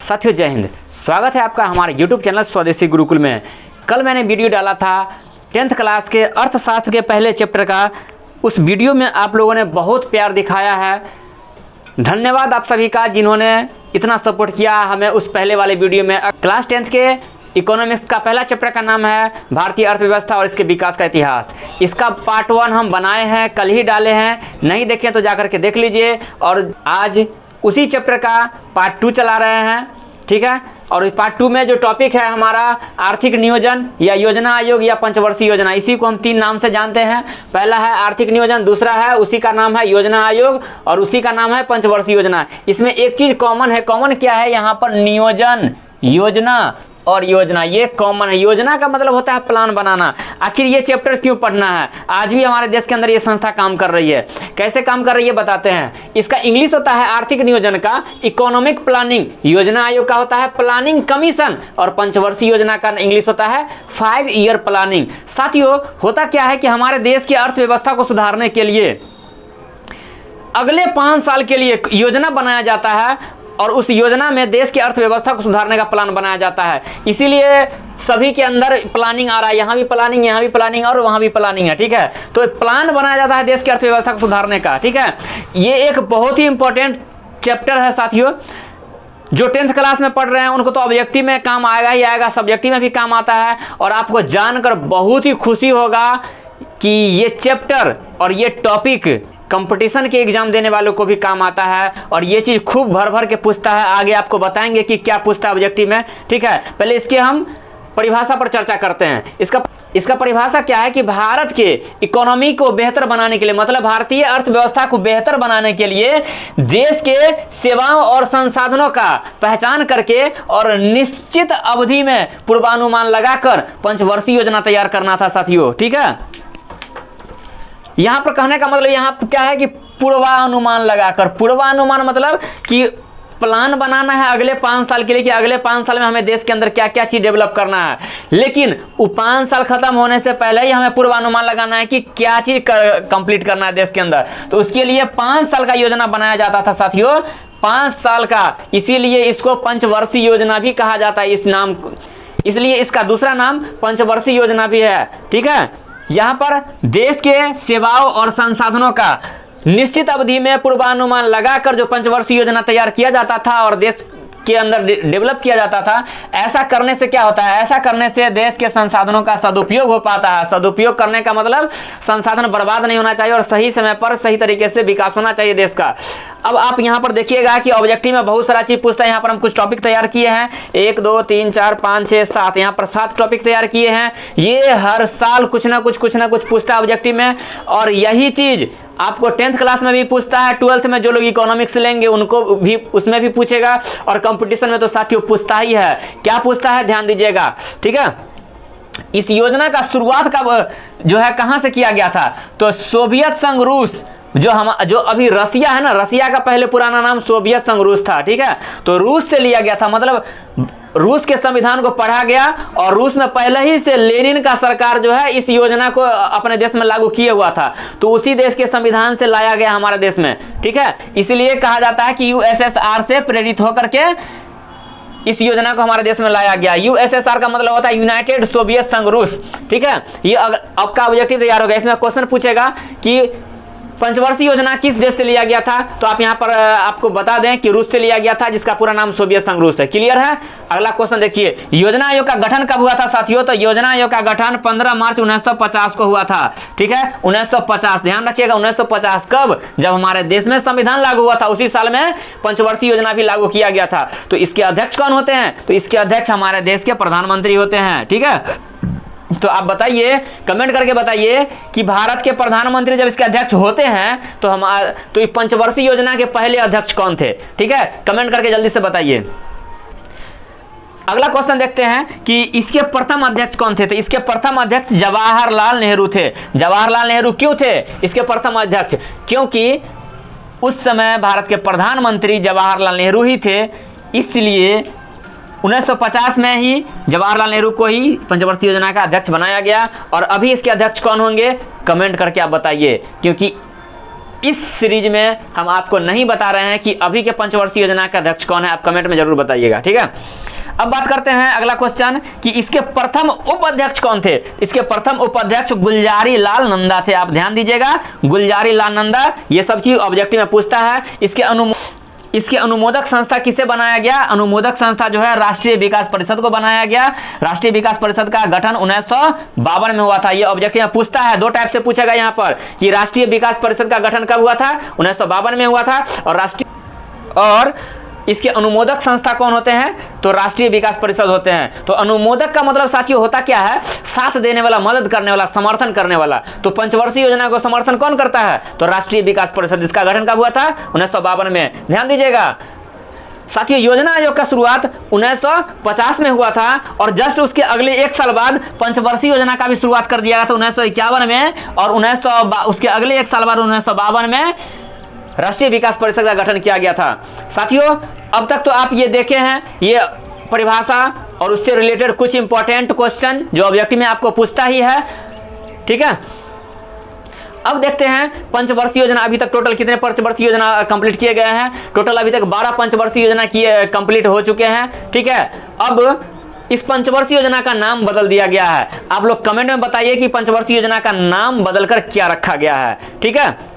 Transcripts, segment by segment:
साथियों जय हिंद। स्वागत है आपका हमारे YouTube चैनल स्वदेशी गुरुकुल में। कल मैंने वीडियो डाला था 10th क्लास के अर्थशास्त्र के पहले चैप्टर का। उस वीडियो में आप लोगों ने बहुत प्यार दिखाया है। धन्यवाद आप सभी का जिन्होंने इतना सपोर्ट किया हमें उस पहले वाले वीडियो में। क्लास 10th के इकोनॉमिक्स का पहला चैप्टर का नाम है भारतीय अर्थव्यवस्था और इसके विकास का इतिहास। इसका पार्ट 1 हम बनाए हैं, कल ही डाले हैं, नहीं देखे तो जाकर के देख लीजिए। और आज उसी चैप्टर का पार्ट 2 चला रहे हैं, ठीक है। और इस पार्ट 2 में जो टॉपिक है हमारा आर्थिक नियोजन या योजना आयोग या पंचवर्षीय योजना, इसी को हम 3 नाम से जानते हैं। पहला है आर्थिक नियोजन, दूसरा है उसी का नाम है योजना आयोग और उसी का नाम है पंचवर्षीय योजना। इसमें एक चीज कॉमन है। कॉमन क्या है? यहाँ पर नियोजन, योजना और योजना, ये कॉमन है। योजना का मतलब होता है प्लान बनाना। आखिर ये चैप्टर क्यों पढ़ना है? आज भी हमारे देश के अंदर ये संस्था काम कर रही है। कैसे काम कर रही है बताते हैं। इसका इंग्लिश होता है आर्थिक नियोजन का इकोनॉमिक प्लानिंग, योजना आयोग का होता है प्लानिंग कमीशन और पंचवर्षीय योजना का इंग्लिश होता है 5 ईयर प्लानिंग। साथियों होता क्या है कि हमारे देश की अर्थव्यवस्था को सुधारने के लिए अगले 5 साल के लिए योजना बनाया जाता है और उस योजना में देश की अर्थव्यवस्था को सुधारने का प्लान बनाया जाता है। इसीलिए सभी के अंदर प्लानिंग आ रहा है, यहाँ भी प्लानिंग, यहाँ भी प्लानिंग और वहाँ भी प्लानिंग है, ठीक है। तो प्लान बनाया जाता है देश की अर्थव्यवस्था को सुधारने का, ठीक है। ये एक बहुत ही इंपॉर्टेंट चैप्टर है साथियों। जो 10th क्लास में पढ़ रहे हैं उनको तो ऑब्जेक्टिव में काम आएगा ही आएगा, सब्जेक्टिव में भी काम आता है। और आपको जानकर बहुत ही खुशी होगा कि ये चैप्टर और ये टॉपिक कंपटीशन के एग्जाम देने वालों को भी काम आता है और ये चीज़ खूब भर भर के पूछता है। आगे आपको बताएंगे कि क्या पूछता है ऑब्जेक्टिव में, ठीक है। पहले इसके हम परिभाषा पर चर्चा करते हैं। इसका परिभाषा क्या है कि भारत के इकोनॉमी को बेहतर बनाने के लिए, मतलब भारतीय अर्थव्यवस्था को बेहतर बनाने के लिए देश के सेवाओं और संसाधनों का पहचान करके और निश्चित अवधि में पूर्वानुमान लगाकर पंचवर्षीय योजना तैयार करना था साथियों, ठीक है। यहां पर कहने का मतलब यहाँ क्या है कि पूर्वानुमान लगाकर। पूर्वानुमान मतलब कि प्लान बनाना है अगले 5 साल के लिए कि अगले 5 साल में हमें देश के अंदर क्या क्या चीज डेवलप करना है। लेकिन वो 5 साल खत्म होने से पहले ही हमें पूर्वानुमान लगाना है कि क्या चीज कंप्लीट करना है देश के अंदर। तो उसके लिए 5 साल का योजना बनाया जाता था साथियों, 5 साल का। इसीलिए इसको पंचवर्षीय योजना भी कहा जाता है इस नाम, इसलिए इसका दूसरा नाम पंचवर्षीय योजना भी है, ठीक है। यहाँ पर देश के सेवाओं और संसाधनों का निश्चित अवधि में पूर्वानुमान लगाकर जो पंचवर्षीय योजना तैयार किया जाता था और देश के अंदर डेवलप किया जाता था। ऐसा करने से क्या होता है? ऐसा करने से देश के संसाधनों का सदुपयोग हो पाता है। सदुपयोग करने का मतलब संसाधन बर्बाद नहीं होना चाहिए और सही समय पर सही तरीके से विकास होना चाहिए देश का। अब आप यहाँ पर देखिएगा कि ऑब्जेक्टिव में बहुत सारा चीज पूछता है। यहाँ पर हम कुछ टॉपिक तैयार किए हैं, 1 2 3 4 5 6 7, यहाँ पर 7 टॉपिक तैयार किए हैं। ये हर साल कुछ ना कुछ पूछता है ऑब्जेक्टिव में। और यही चीज आपको 10th क्लास में भी पूछता है, 12th में जो लोग इकोनॉमिक्स लेंगे उनको भी उसमें भी पूछेगा और कंपटीशन में तो साथियों पूछता ही है। क्या पूछता है ध्यान दीजिएगा, ठीक है। इस योजना का शुरुआत कब जो है कहां से किया गया था? तो सोवियत संघ रूस, जो अभी रसिया है ना, रसिया का पहले पुराना नाम सोवियत संघ रूस था, ठीक है। तो रूस से लिया गया था, मतलब रूस के संविधान को पढ़ा गया और रूस में पहले ही से लेनिन का सरकार जो है इस योजना को अपने देश में लागू किए हुआ था। तो उसी देश के संविधान से लाया गया हमारे देश में, ठीक है। इसलिए कहा जाता है कि यूएसएसआर से प्रेरित होकर के इस योजना को हमारे देश में लाया गया। यूएसएसआर का मतलब होता है यूनाइटेड सोवियत संघ रूस, ठीक है। ये आपका ऑब्जेक्टिव तैयार हो गया। इसमें क्वेश्चन पूछेगा कि पंचवर्षीय योजना किस देश से लिया गया था? तो आप यहाँ पर आपको बता दें कि रूस से लिया गया था, जिसका पूरा नाम सोवियत संघ रूस है। क्लियर है? अगला क्वेश्चन देखिए, योजना आयोग का गठन कब हुआ था साथियों? तो योजना आयोग का गठन 15 मार्च 1950 को हुआ था, ठीक है। 1950, ध्यान रखिएगा 1950। कब? जब हमारे देश में संविधान लागू हुआ था, उसी साल में पंचवर्षीय योजना भी लागू किया गया था। तो इसके अध्यक्ष कौन होते हैं? तो इसके अध्यक्ष हमारे देश के प्रधानमंत्री होते हैं, ठीक है। तो आप बताइए, कमेंट करके बताइए कि भारत के प्रधानमंत्री जब इसके अध्यक्ष होते हैं तो इस पंचवर्षीय योजना के पहले अध्यक्ष कौन थे, ठीक है। कमेंट करके जल्दी से बताइए। अगला क्वेश्चन देखते हैं कि इसके प्रथम अध्यक्ष कौन थे? तो इसके प्रथम अध्यक्ष जवाहरलाल नेहरू थे। जवाहरलाल नेहरू क्यों थे इसके प्रथम अध्यक्ष? क्योंकि उस समय भारत के प्रधानमंत्री जवाहरलाल नेहरू ही थे, इसलिए 1950 में ही जवाहरलाल नेहरू को ही पंचवर्षीय योजना का अध्यक्ष बनाया गया। और अभी इसके अध्यक्ष कौन होंगे? कमेंट करके आप बताइए, क्योंकि इस सीरीज में हम आपको नहीं बता रहे हैं कि अभी के पंचवर्षीय योजना का अध्यक्ष कौन है, आप कमेंट में जरूर बताइएगा, ठीक है। अब बात करते हैं अगला क्वेश्चन कि इसके प्रथम उपाध्यक्ष कौन थे। इसके प्रथम उपाध्यक्ष गुलजारी लाल नंदा थे। आप ध्यान दीजिएगा, गुलजारी लाल नंदा, ये सब चीज ऑब्जेक्टिव में पूछता है। इसके अनुमोदक संस्था किसे बनाया गया? अनुमोदक संस्था जो है राष्ट्रीय विकास परिषद को बनाया गया। राष्ट्रीय विकास परिषद का गठन 1952 में हुआ था। ये ऑब्जेक्टिव में पूछता है, दो टाइप से पूछेगा यहाँ पर कि राष्ट्रीय विकास परिषद का गठन कब हुआ था? 1952 में हुआ था। और इसके अनुमोदक संस्था कौन होते हैं? तो राष्ट्रीय विकास परिषद होते हैं। तो अनुमोदक का मतलब साथियों होता क्या है? साथ देने वाला, मदद करने वाला, समर्थन करने वाला। तो पंचवर्षीय योजना को समर्थन कौन करता है? तो राष्ट्रीय विकास परिषद। इसका गठन कब हुआ था? 1952 में। ध्यान दीजिएगा साथियों, योजना आयोग का शुरुआत 1950 में हुआ था और जस्ट उसके अगले एक साल बाद पंचवर्षीय योजना का भी शुरुआत कर दिया था 1951 में, और उसके अगले एक साल बाद 1952 में राष्ट्रीय विकास परिषद का गठन किया गया था। साथियों, अब तक तो आप ये देखे हैं, ये परिभाषा और उससे रिलेटेड कुछ इंपॉर्टेंट क्वेश्चन जो ऑब्जेक्टिव में आपको पूछता ही है, ठीक है। अब देखते हैं पंचवर्षीय योजना, अभी तक टोटल कितने पंचवर्षीय योजना कंप्लीट किए गए हैं। टोटल अभी तक 12 पंचवर्षीय योजना कंप्लीट हो चुके हैं, ठीक है। अब इस पंचवर्षीय योजना का नाम बदल दिया गया है। आप लोग कमेंट में बताइए कि पंचवर्षीय योजना का नाम बदलकर क्या रखा गया है, ठीक है।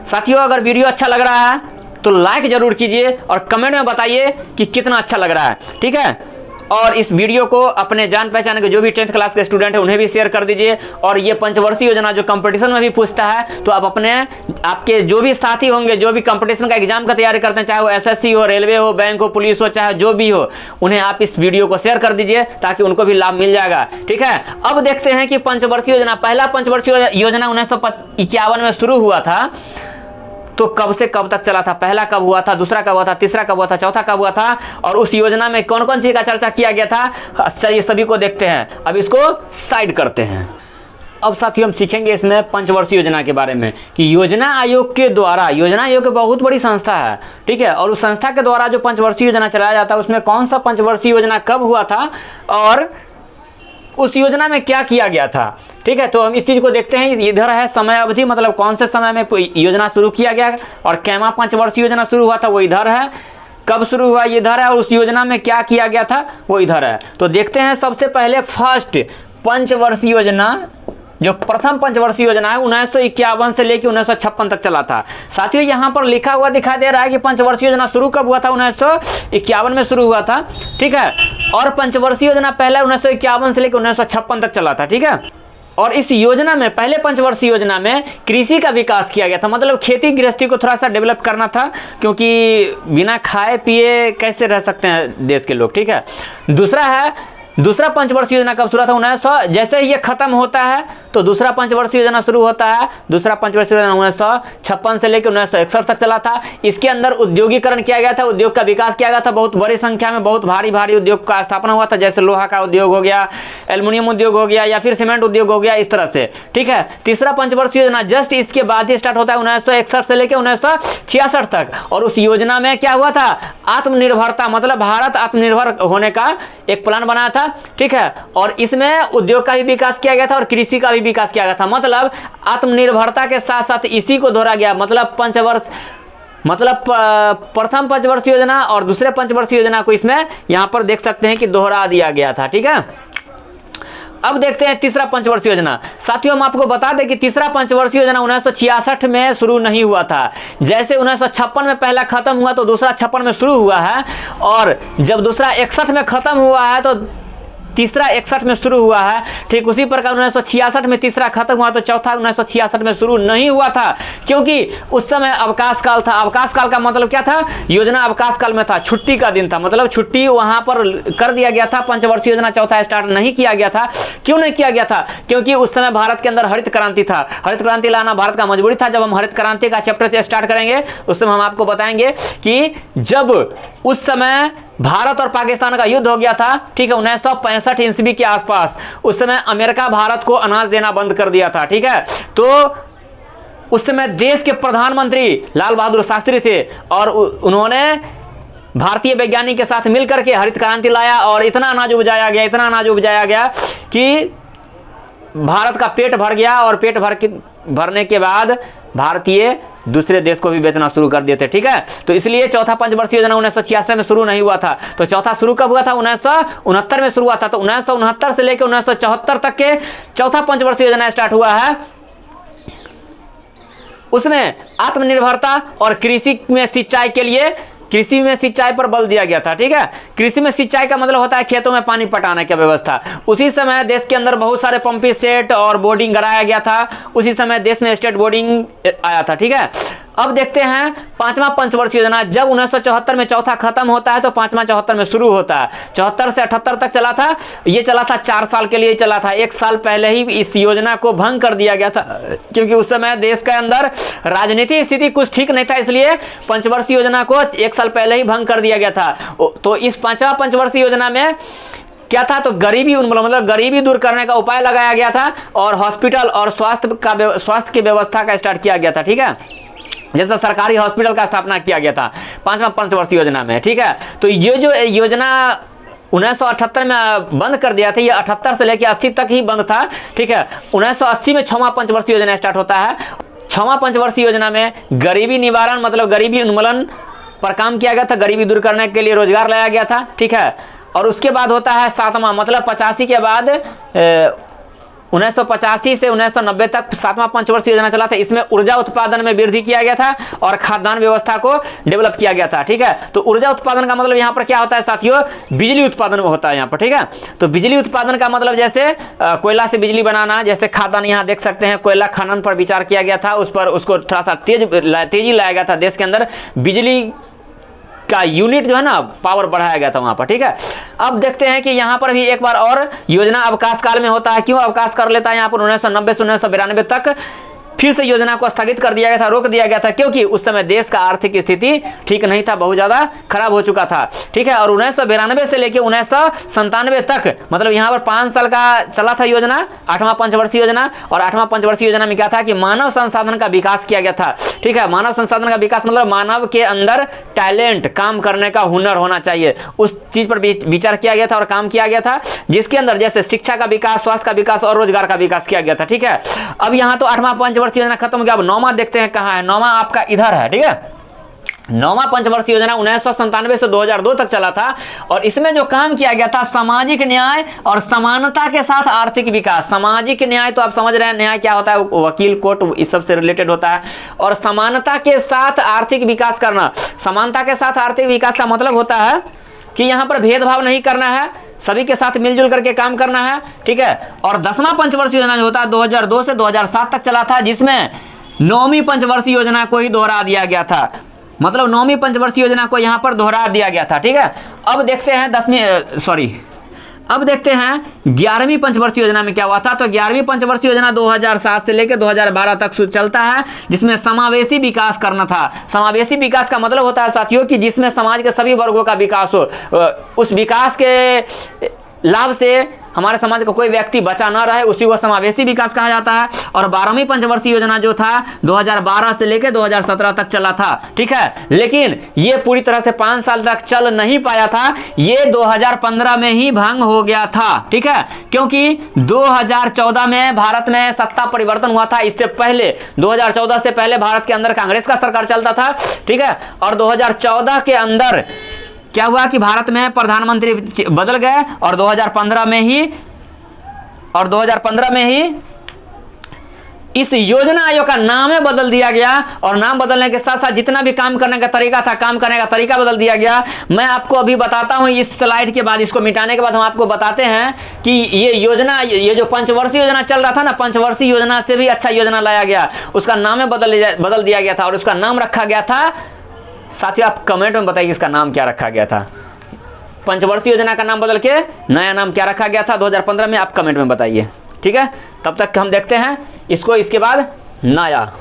साथियों, अगर वीडियो अच्छा लग रहा है तो लाइक जरूर कीजिए और कमेंट में बताइए कि कितना अच्छा लग रहा है, ठीक है। और इस वीडियो को अपने जान पहचान के जो भी 10th क्लास के स्टूडेंट है उन्हें भी शेयर कर दीजिए। और ये पंचवर्षीय योजना जो कंपटीशन में भी पूछता है, तो आप आपके जो भी साथी होंगे, जो भी कंपटीशन का एग्जाम का तैयारी करते हैं, चाहे वो SSC हो, रेलवे हो, बैंक हो, पुलिस हो, चाहे जो भी हो, उन्हें आप इस वीडियो को शेयर कर दीजिए ताकि उनको भी लाभ मिल जाएगा, ठीक है। अब देखते हैं कि पंचवर्षीय योजना, पहला पंचवर्षीय योजना 1951 में शुरू हुआ था, तो कब से कब तक चला था? पहला कब हुआ था, दूसरा कब हुआ था, तीसरा कब हुआ था, चौथा कब हुआ था, और उस योजना में कौन कौन चीज का चर्चा किया गया था? चलिए सभी को देखते हैं। अब इसको साइड करते हैं। अब साथियों, हम सीखेंगे इसमें पंचवर्षीय योजना के बारे में कि योजना आयोग के द्वारा, योजना आयोग एक बहुत बड़ी संस्था है, ठीक है, और उस संस्था के द्वारा जो पंचवर्षीय योजना चलाया जाता है उसमें कौन सा पंचवर्षीय योजना कब हुआ था और उस योजना में क्या किया गया था, ठीक है। तो हम इस चीज को देखते हैं। इधर है समय अवधि, मतलब कौन से समय में योजना शुरू किया गया, और कैमा पंचवर्षीय योजना शुरू हुआ था वो इधर है, कब शुरू हुआ ये इधर है, और उस योजना में क्या किया गया था वो इधर है। तो देखते हैं सबसे पहले फर्स्ट पंचवर्षीय योजना, जो प्रथम पंचवर्षीय योजना है 1951 से लेकर 1956 तक चला था। साथियों, यहाँ पर लिखा हुआ दिखाई दे रहा है कि पंचवर्षीय योजना शुरू कब हुआ था? 1951 में शुरू हुआ था, ठीक है। और पंचवर्षीय योजना पहले 1951 से लेकर 1956 तक चला था, ठीक है। और इस योजना में, पहले पंचवर्षीय योजना में कृषि का विकास किया गया था, मतलब खेती गृहस्थी को थोड़ा सा डेवलप करना था, क्योंकि बिना खाए पिए कैसे रह सकते हैं देश के लोग, ठीक है। दूसरा पंचवर्षीय योजना कब शुरू था? 1900, जैसे ही ये खत्म होता है तो दूसरा पंचवर्षीय योजना शुरू होता है। दूसरा पंचवर्षीय योजना 1956 से लेकर 1961 तक चला था। इसके अंदर उद्योगीकरण किया गया था, उद्योग का विकास किया गया था, बहुत बड़ी संख्या में बहुत भारी उद्योग का स्थापना हुआ था, जैसे लोहा का उद्योग हो गया, एल्युमिनियम उद्योग हो गया, या फिर सीमेंट उद्योग हो गया, इस तरह से, ठीक है। तीसरा पंचवर्षीय योजना जस्ट इसके बाद ही स्टार्ट होता है 1961 से लेकर 1966 तक, और उस योजना में क्या हुआ था? आत्मनिर्भरता, मतलब भारत आत्मनिर्भर होने का एक प्लान बनाया था, ठीक है। और इसमें उद्योग का भी विकास किया गया था और कृषि का भी विकास किया गया था, मतलब आत्मनिर्भरता के साथ साथ इसी को दोहरा गया, मतलब प्रथम पंचवर्षीय योजना और दूसरे पंचवर्षीय योजना को इसमें यहां पर देख सकते हैं कि दोहरा दिया गया था, ठीक है। अब देखते हैं तीसरा पंचवर्षीय योजना। साथियों, हम आपको बता दें कि तीसरा पंचवर्षीय योजना 1966 में शुरू नहीं हुआ था। जैसे 1956 में पहला खत्म हुआ तो दूसरा 56 में शुरू हुआ है, और जब दूसरा 61 में खत्म हुआ है तो तीसरा 61 में शुरू हुआ है। ठीक उसी प्रकार 1966 में तीसरा खत्म हुआ तो चौथा 1966 में शुरू नहीं हुआ था, क्योंकि उस समय अवकाश काल था। अवकाश काल का मतलब क्या था? योजना अवकाश काल में था, छुट्टी का दिन था, मतलब छुट्टी वहां पर कर दिया गया था। पंचवर्षीय योजना चौथा स्टार्ट नहीं किया गया था। क्यों नहीं किया गया था? क्योंकि उस समय भारत के अंदर हरित क्रांति था। हरित क्रांति लाना भारत का मजबूरी था। जब हम हरित क्रांति का चैप्टर स्टार्ट करेंगे उस समय हम आपको बताएंगे कि जब उस समय भारत और पाकिस्तान का युद्ध हो गया था, ठीक है, 1965 ईस्वी के आसपास, उस समय अमेरिका भारत को अनाज देना बंद कर दिया था, ठीक है। तो उस समय देश के प्रधानमंत्री लाल बहादुर शास्त्री थे और उन्होंने भारतीय वैज्ञानिक के साथ मिलकर के हरित क्रांति लाया और इतना अनाज उपजाया गया कि भारत का पेट भर गया। और पेट भरने के बाद भारतीय दूसरे देश को भी बेचना शुरू कर दिए थे। ठीक है, तो इसलिए चौथा पंचवर्षीय योजना 1966 में शुरू नहीं हुआ था। तो चौथा शुरू कब हुआ था? 1969 में शुरू हुआ था। तो 1969 से लेकर 1974 तक के चौथा पंचवर्षीय योजना स्टार्ट हुआ है। उसमें आत्मनिर्भरता और कृषि में सिंचाई के लिए, कृषि में सिंचाई पर बल दिया गया था। ठीक है, कृषि में सिंचाई का मतलब होता है खेतों में पानी पटाने की व्यवस्था। उसी समय देश के अंदर बहुत सारे पंपिंग सेट और बोर्डिंग कराया गया था। उसी समय देश में स्टेट बोर्डिंग आया था। ठीक है, अब देखते हैं पांचवा पंचवर्षीय योजना। जब 1974 में चौथा खत्म होता है तो पांचवा 74 में शुरू होता है। 74 से 78 तक चला था। ये चला था 4 साल के लिए चला था। 1 साल पहले ही इस योजना को भंग कर दिया गया था, क्योंकि उस समय देश के अंदर राजनीतिक स्थिति कुछ ठीक नहीं था, इसलिए पंचवर्षीय योजना को 1 साल पहले ही भंग कर दिया गया था। तो इस पांचवा पंचवर्षीय योजना में क्या था? तो गरीबी उन्मूलन, मतलब गरीबी दूर करने का उपाय लगाया गया था और हॉस्पिटल और स्वास्थ्य की व्यवस्था का स्टार्ट किया गया था। ठीक है, जैसा सरकारी हॉस्पिटल का स्थापना किया गया था पांचवा पंचवर्षीय योजना में। ठीक है, तो ये जो योजना 1978 में बंद कर दिया था, ये 78 से लेकर 80 तक ही बंद था। ठीक है, 1980 में 6वां पंचवर्षीय योजना स्टार्ट होता है। 6वां पंचवर्षीय योजना में गरीबी निवारण, मतलब गरीबी उन्मूलन पर काम किया गया था। गरीबी दूर करने के लिए रोजगार लाया गया था। ठीक है, और उसके बाद होता है 7वां, मतलब 85 के बाद 1985 से 1990 तक 7वां पंचवर्षीय योजना चला था। इसमें ऊर्जा उत्पादन में वृद्धि किया गया था और खाद्यान्न व्यवस्था को डेवलप किया गया था। ठीक है, तो ऊर्जा उत्पादन का मतलब यहाँ पर क्या होता है साथियों? बिजली उत्पादन होता है यहाँ पर। ठीक है, तो बिजली उत्पादन का मतलब जैसे कोयला से बिजली बनाना, जैसे खाद्यान्न यहाँ देख सकते हैं कोयला खनन पर विचार किया गया था, उस पर उसको थोड़ा सा तेजी लाया गया था। देश के अंदर बिजली का यूनिट जो है ना, पावर बढ़ाया गया था वहां पर। ठीक है, अब देखते हैं कि यहां पर भी एक बार और योजना अवकाश काल में होता है। क्यों अवकाश कर लेता है यहाँ पर? 1990 से 1992 तक फिर से योजना को स्थगित कर दिया गया था, रोक दिया गया था, क्योंकि उस समय देश का आर्थिक स्थिति ठीक नहीं था, बहुत ज्यादा खराब हो चुका था। ठीक है, और 1992 से लेकर 1997 तक, मतलब यहाँ पर 5 साल का चला था योजना, 8वां पंचवर्षीय योजना। और 8वां पंचवर्षीय योजना में क्या था कि मानव संसाधन का विकास किया गया था। ठीक है, मानव संसाधन का विकास मतलब मानव के अंदर टैलेंट, काम करने का हुनर होना चाहिए, उस चीज पर विचार किया गया था और काम किया गया था, जिसके अंदर जैसे शिक्षा का विकास, स्वास्थ्य का विकास और रोजगार का विकास किया गया था। ठीक है, अब यहाँ तो 8वां पंचवर्षीय योजना खत्म हो गया। अब 9वां देखते हैं कहाँ है। 9वां आपका इधर है। ठीक है, 9वां पंचवर्षीय योजना 1997 से 2002 तक चला था और इसमें जो काम किया गया था सामाजिक न्याय और समानता के साथ आर्थिक विकास। सामाजिक न्याय तो आप समझ रहे हैं, न्याय क्या होता है? वकील, कोर्ट, इस सब से रिलेटेड होता है। और समानता के साथ आर्थिक विकास करना। समानता के साथ आर्थिक विकास का मतलब होता है कि यहाँ पर भेदभाव नहीं करना है, सभी के साथ मिलजुल करके काम करना है। ठीक है, और 10वां पंचवर्षीय योजना जो होता है 2002 से 2007 तक चला था, जिसमें 9वीं पंचवर्षीय योजना को ही दोहरा दिया गया था। मतलब 9वीं पंचवर्षीय योजना को यहाँ पर दोहरा दिया गया था। ठीक है, अब देखते हैं 11वीं पंचवर्षीय योजना में क्या हुआ था। तो 11वीं पंचवर्षीय योजना 2007 से लेकर 2012 तक चलता है, जिसमें समावेशी विकास करना था। समावेशी विकास का मतलब होता है साथियों कि जिसमें समाज के सभी वर्गों का विकास हो, उस विकास के लाभ से हमारे समाज का कोई व्यक्ति बचा न रहे, उसी को समावेशी विकास कहा जाता है। और 12वीं पंचवर्षीय योजना जो था 2012 से लेकर 2017 तक चला था। ठीक है, लेकिन ये पूरी तरह से 5 साल तक चल नहीं पाया था, ये 2015 में ही भंग हो गया था। ठीक है, क्योंकि 2014 में भारत में सत्ता परिवर्तन हुआ था। इससे पहले 2014 से पहले भारत के अंदर कांग्रेस का सरकार चलता था। ठीक है, और 2014 के अंदर क्या हुआ कि भारत में प्रधानमंत्री बदल गए और 2015 में ही इस योजना आयोग का नाम बदल दिया गया। और नाम बदलने के साथ साथ जितना भी काम करने का तरीका था, काम करने का तरीका बदल दिया गया। मैं आपको अभी बताता हूं, इस स्लाइड के बाद, इसको मिटाने के बाद हम आपको बताते हैं कि ये योजना, ये जो पंचवर्षीय योजना चल रहा था ना, पंचवर्षीय योजना से भी अच्छा योजना लाया गया, उसका नाम बदल दिया गया था और उसका नाम रखा गया था। साथियों आप कमेंट में बताइए इसका नाम क्या रखा गया था। पंचवर्षीय योजना का नाम बदल के नया नाम क्या रखा गया था 2015 में, आप कमेंट में बताइए। ठीक है, तब तक हम देखते हैं इसको। इसके बाद नया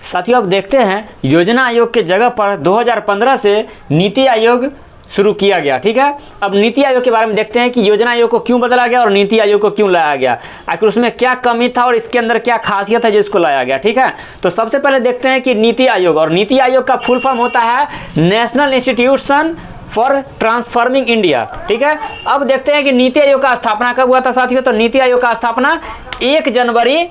साथियों अब देखते हैं योजना आयोग के जगह पर 2015 से नीति आयोग शुरू किया गया। ठीक है, अब नीति आयोग के बारे में देखते हैं कि योजना आयोग को क्यों बदला गया और नीति आयोग को क्यों लाया गया, आखिर उसमें क्या कमी था और इसके अंदर क्या खासियत है जो इसको लाया गया। ठीक है, तो सबसे पहले देखते हैं कि नीति आयोग, और नीति आयोग का फुल फॉर्म होता है national institution for transforming India. ठीक है, अब देखते हैं कि नीति आयोग का स्थापना कब हुआ था साथियों। तो नीति आयोग का स्थापना 1 जनवरी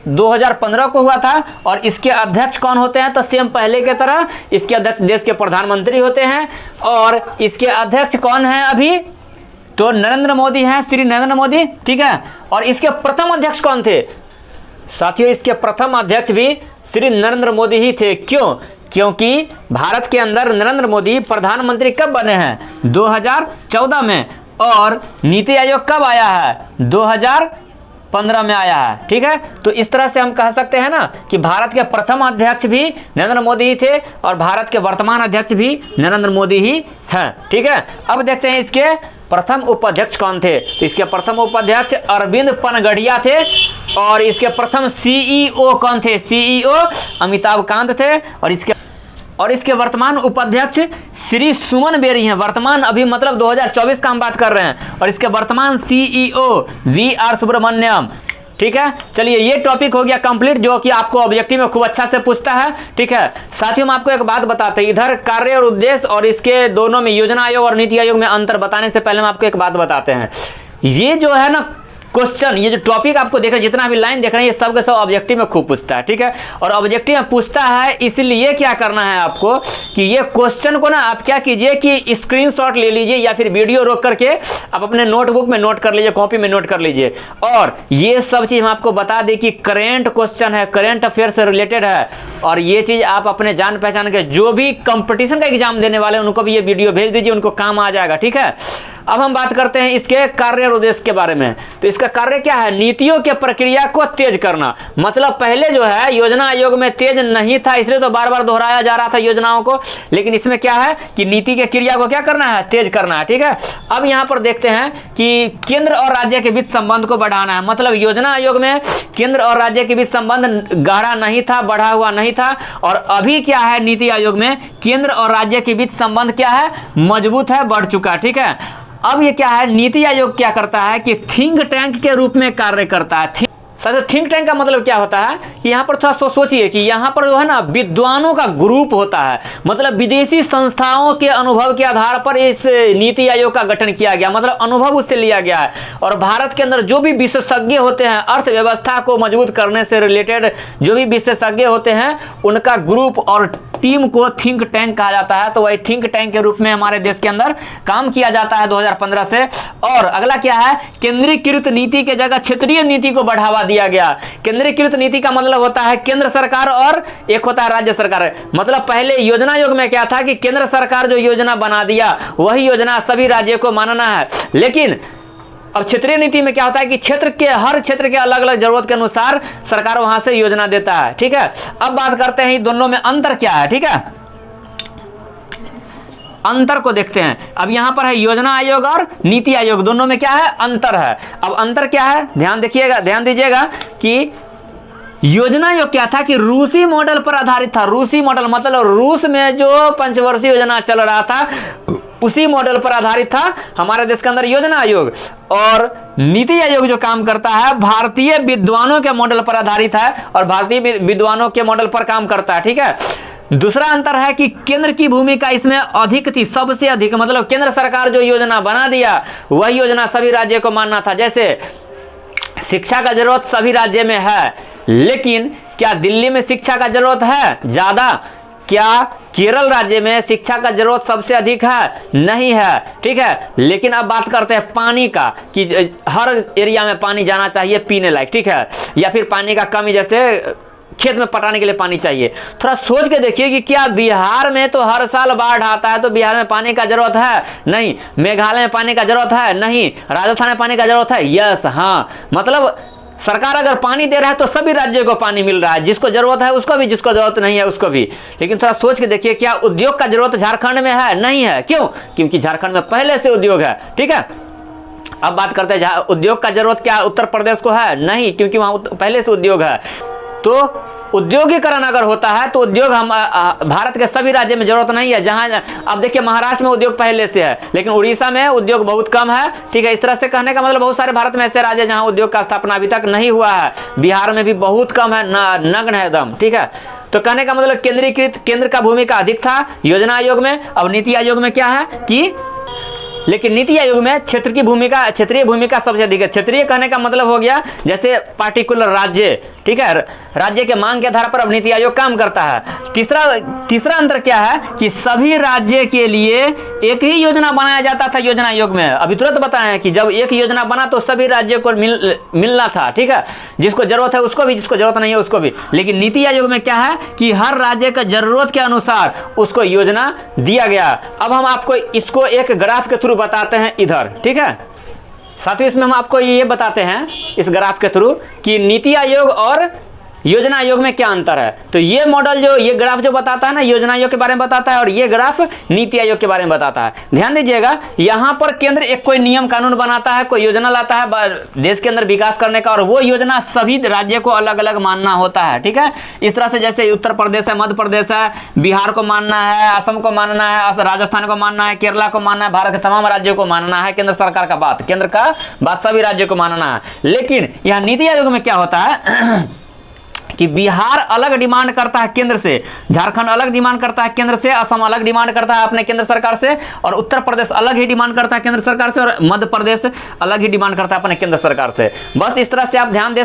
2015 को हुआ था। और इसके अध्यक्ष कौन होते हैं? तो सेम पहले की तरह इसके अध्यक्ष देश के प्रधानमंत्री होते हैं। और इसके अध्यक्ष कौन है अभी? तो नरेंद्र मोदी हैं, श्री नरेंद्र मोदी, ठीक है। और इसके प्रथम अध्यक्ष कौन थे? साथियों, इसके प्रथम अध्यक्ष भी श्री नरेंद्र मोदी ही थे। क्यों? क्योंकि भारत के अंदर नरेंद्र मोदी प्रधानमंत्री कब बने हैं? 2014 में। और नीति आयोग कब आया है? 2015 में आया है, ठीक है। तो इस तरह से हम कह सकते हैं ना कि भारत के प्रथम अध्यक्ष भी नरेंद्र मोदी ही थे और भारत के वर्तमान अध्यक्ष भी नरेंद्र मोदी ही हैं, ठीक है। अब देखते हैं इसके प्रथम उपाध्यक्ष कौन थे। तो इसके प्रथम उपाध्यक्ष अरविंद पनगड़िया थे। और इसके प्रथम सीईओ कौन थे? सीईओ अमिताभ कांत थे। और इसके वर्तमान उपाध्यक्ष श्री सुमन बेरी हैं। वर्तमान अभी मतलब 2024 का हम बात कर रहे हैं। और इसके वर्तमान सीईओ वी.आर. सुब्रमण्यम, ठीक है। चलिए, ये टॉपिक हो गया कंप्लीट, जो कि आपको ऑब्जेक्टिव में खूब अच्छा से पूछता है, ठीक है। साथियों, हम आपको एक बात बताते हैं, इधर कार्य और उद्देश्य और इसके दोनों में योजना आयोग और नीति आयोग में अंतर बताने से पहले हम आपको एक बात बताते हैं। ये जो है ना क्वेश्चन, ये जो टॉपिक आपको देख रहे हैं, जितना भी लाइन देख रहे हैं, ये सब के सब ऑब्जेक्टिव में खूब पूछता है, ठीक है। और ऑब्जेक्टिव में पूछता है, इसलिए क्या करना है आपको कि ये क्वेश्चन को ना आप क्या कीजिए कि स्क्रीनशॉट ले लीजिए या फिर वीडियो रोक करके आप अपने नोटबुक में नोट कर लीजिए, कॉपी में नोट कर लीजिए। और ये सब चीज़ हम आपको बता दें कि करेंट क्वेश्चन है, करेंट अफेयर से रिलेटेड है। और ये चीज़ आप अपने जान पहचान के जो भी कंपटीशन का एग्जाम देने वाले हैं उनको भी ये वीडियो भेज दीजिए, उनको काम आ जाएगा, ठीक है। अब हम बात करते हैं इसके कार्य और उद्देश्य के बारे में। तो इसका कार्य क्या है? नीतियों के प्रक्रिया को तेज करना। मतलब पहले जो है योजना आयोग में तेज नहीं था, इसलिए तो बार बार दोहराया जा रहा था योजनाओं को। लेकिन इसमें क्या है कि नीति के क्रिया को क्या करना है? तेज करना है, ठीक है। अब यहाँ पर देखते हैं कि केंद्र और राज्य के बीच संबंध को बढ़ाना है। मतलब योजना आयोग में केंद्र और राज्य के बीच संबंध गाढ़ा नहीं था, बढ़ा हुआ नहीं था। और अभी क्या है? नीति आयोग में केंद्र और राज्य के बीच संबंध क्या है? मजबूत है, बढ़ चुका है, ठीक है। अब ये क्या है? नीति आयोग क्या करता है कि थिंक टैंक के रूप में कार्य करता है। सर, थिंक टैंक का मतलब क्या होता है कि यहाँ पर थोड़ा सोचिए कि यहाँ पर जो है ना विद्वानों का ग्रुप होता है। मतलब विदेशी संस्थाओं के अनुभव के आधार पर इस नीति आयोग का गठन किया गया, मतलब अनुभव उससे लिया गया है। और भारत के अंदर जो भी विशेषज्ञ होते हैं, अर्थव्यवस्था को मजबूत करने से रिलेटेड जो भी विशेषज्ञ होते हैं, उनका ग्रुप और टीम को थिंक टैंक कहा जाता है। तो वही थिंक टैंक के रूप में हमारे देश के अंदर काम किया जाता है 2015 से। और अगला क्या है? केंद्रीकृत नीति के जगह क्षेत्रीय नीति को बढ़ावा दिया गया। केंद्रीकृत नीति का मतलब होता है केंद्र सरकार और एक होता है राज्य सरकार। मतलब पहले योजना आयोग में क्या था कि केंद्र सरकार जो योजना बना दिया वही योजना सभी राज्यों को मानना है। लेकिन अब क्षेत्रीय नीति में क्या होता है कि हर क्षेत्र के अलग अलग जरूरत के अनुसार सरकार वहां से योजना देता है, ठीक है। अब बात करते हैं दोनों में अंतर क्या है, ठीक है। अंतर को देखते हैं। अब यहां पर है योजना आयोग और नीति आयोग, दोनों में क्या है? अंतर है। अब अंतर क्या है? ध्यान दीजिएगा कि योजना आयोग क्या था कि रूसी मॉडल पर आधारित था। रूसी मॉडल मतलब रूस में जो पंचवर्षीय योजना चल रहा था उसी मॉडल पर आधारित था हमारे देश के अंदर योजना आयोग। और नीति आयोग जो काम करता है भारतीय विद्वानों के मॉडल पर आधारित है और भारतीय विद्वानों के मॉडल पर काम करता है, ठीक है। दूसरा अंतर है कि केंद्र की भूमिका इसमें अधिक थी, सबसे अधिक। मतलब केंद्र सरकार जो योजना बना दिया वही योजना सभी राज्यों को मानना था। जैसे शिक्षा का जरूरत सभी राज्य में है, लेकिन क्या दिल्ली में शिक्षा का जरूरत है ज्यादा? क्या केरल राज्य में शिक्षा का जरूरत सबसे अधिक है? नहीं है, ठीक है। लेकिन अब बात करते हैं पानी का कि हर एरिया में पानी जाना चाहिए पीने लायक, ठीक है। या फिर पानी का कमी, जैसे खेत में पटाने के लिए पानी चाहिए। थोड़ा सोच के देखिए कि क्या बिहार में तो हर साल बाढ़ आता है, तो बिहार में पानी का जरूरत है? नहीं। मेघालय में पानी का जरूरत है? नहीं। राजस्थान में पानी का जरूरत है? यस, हाँ। मतलब सरकार अगर पानी दे रहा है तो सभी राज्यों को पानी मिल रहा है, जिसको जरूरत है उसको भी, जिसको जरूरत नहीं है उसको भी। लेकिन थोड़ा सोच के देखिए, क्या उद्योग का जरूरत झारखंड में है? नहीं है। क्यों? क्योंकि झारखंड में पहले से उद्योग है, ठीक है। अब बात करते हैं उद्योग का जरूरत क्या उत्तर प्रदेश को है? नहीं, क्योंकि वहां पहले से उद्योग है। तो उद्योगीकरण अगर होता है तो उद्योग हम भारत के सभी राज्य में जरूरत नहीं है। जहां अब देखिए महाराष्ट्र में उद्योग पहले से है, लेकिन उड़ीसा में उद्योग बहुत कम है, ठीक है। इस तरह से कहने का मतलब बहुत सारे भारत में ऐसे राज्य जहां उद्योग का स्थापना अभी तक नहीं हुआ है। बिहार में भी बहुत कम है, नग्न है एकदम, ठीक है। तो कहने का मतलब केंद्र का भूमिका अधिक था योजना आयोग में। अब नीति आयोग में क्या है कि लेकिन नीति आयोग में क्षेत्रीय भूमिका सबसे अधिक है। क्षेत्रीय कहने का मतलब हो गया जैसे पार्टिकुलर राज्य, ठीक है, राज्य के मांग के आधार पर अब नीति आयोग काम करता है। तीसरा अंतर क्या है कि सभी राज्य के लिए एक ही योजना बनाया जाता था योजना आयोग में। अभी तुरंत बताएं कि जब एक योजना बना तो सभी राज्यों को मिलना था, ठीक है, जिसको जरूरत है उसको भी, जिसको जरूरत नहीं है उसको भी। लेकिन नीति आयोग में क्या है कि हर राज्य का जरूरत के अनुसार उसको योजना दिया गया। अब हम आपको इसको एक ग्राफ के थ्रू बताते हैं इधर, ठीक है साथियों। इसमें हम आपको ये बताते हैं इस ग्राफ के थ्रू कि नीति आयोग और योजना आयोग में क्या अंतर है। तो ये मॉडल जो ये ग्राफ जो बताता है ना, योजना आयोग के बारे में बताता है और ये ग्राफ नीति आयोग के बारे में बताता है। ध्यान दीजिएगा, यहाँ पर केंद्र एक कोई नियम कानून बनाता है, कोई योजना लाता है देश के अंदर विकास करने का, और वो योजना सभी राज्य को अलग अलग मानना होता है, ठीक है। इस तरह से जैसे उत्तर प्रदेश है, मध्य प्रदेश है, बिहार को मानना है, असम को मानना है, राजस्थान को मानना है, केरला को मानना है, भारत के तमाम राज्यों को मानना है। केंद्र सरकार का बात, केंद्र का बात सभी राज्यों को मानना है। लेकिन यहाँ नीति आयोग में क्या होता है कि बिहार अलग डिमांड करता है केंद्र से, झारखंड अलग डिमांड करता है केंद्र से, असम अलग डिमांड करता है अपने केंद्र सरकार से, और उत्तर प्रदेश अलग ही डिमांड करता है केंद्र सरकार से, और मध्य प्रदेश अलग ही डिमांड करता है अपने केंद्र सरकार से। बस इस तरह से आप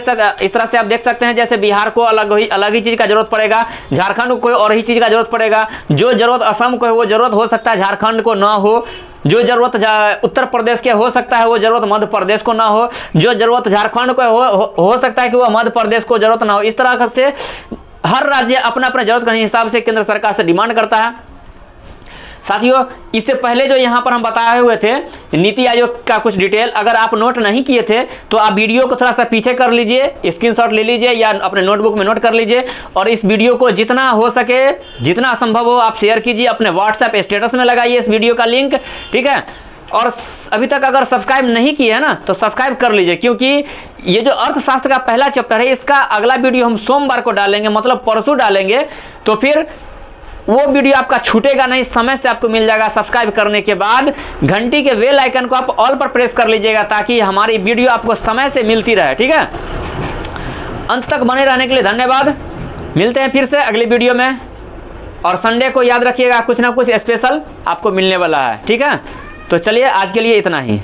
इस तरह से आप देख सकते हैं जैसे बिहार को अलग ही चीज का जरूरत पड़ेगा, झारखंड को कोई और ही चीज का जरूरत पड़ेगा, जो जरूरत असम को है वो जरूरत हो सकता है झारखंड को ना हो, जो जरूरत उत्तर प्रदेश के हो सकता है वो जरूरत मध्य प्रदेश को ना हो, जो जरूरत झारखंड को हो सकता है कि वो मध्य प्रदेश को जरूरत ना हो। इस तरह से हर राज्य अपना अपना जरूरत के हिसाब से केंद्र सरकार से डिमांड करता है। साथियों, इससे पहले जो यहाँ पर हम बताए हुए थे नीति आयोग का कुछ डिटेल, अगर आप नोट नहीं किए थे तो आप वीडियो को थोड़ा सा पीछे कर लीजिए, स्क्रीनशॉट ले लीजिए या अपने नोटबुक में नोट कर लीजिए, और इस वीडियो को जितना हो सके, जितना संभव हो आप शेयर कीजिए, अपने व्हाट्सएप स्टेटस में लगाइए इस वीडियो का लिंक, ठीक है। और अभी तक अगर सब्सक्राइब नहीं किए है ना तो सब्सक्राइब कर लीजिए, क्योंकि ये जो अर्थशास्त्र का पहला चैप्टर है इसका अगला वीडियो हम सोमवार को डालेंगे, मतलब परसों डालेंगे, तो फिर वो वीडियो आपका छूटेगा नहीं, समय से आपको मिल जाएगा। सब्सक्राइब करने के बाद घंटी के बेल आइकन को आप ऑल पर प्रेस कर लीजिएगा ताकि हमारी वीडियो आपको समय से मिलती रहे, ठीक है। अंत तक बने रहने के लिए धन्यवाद। मिलते हैं फिर से अगली वीडियो में, और संडे को याद रखिएगा कुछ ना कुछ स्पेशल आपको मिलने वाला है, ठीक है। तो चलिए आज के लिए इतना ही।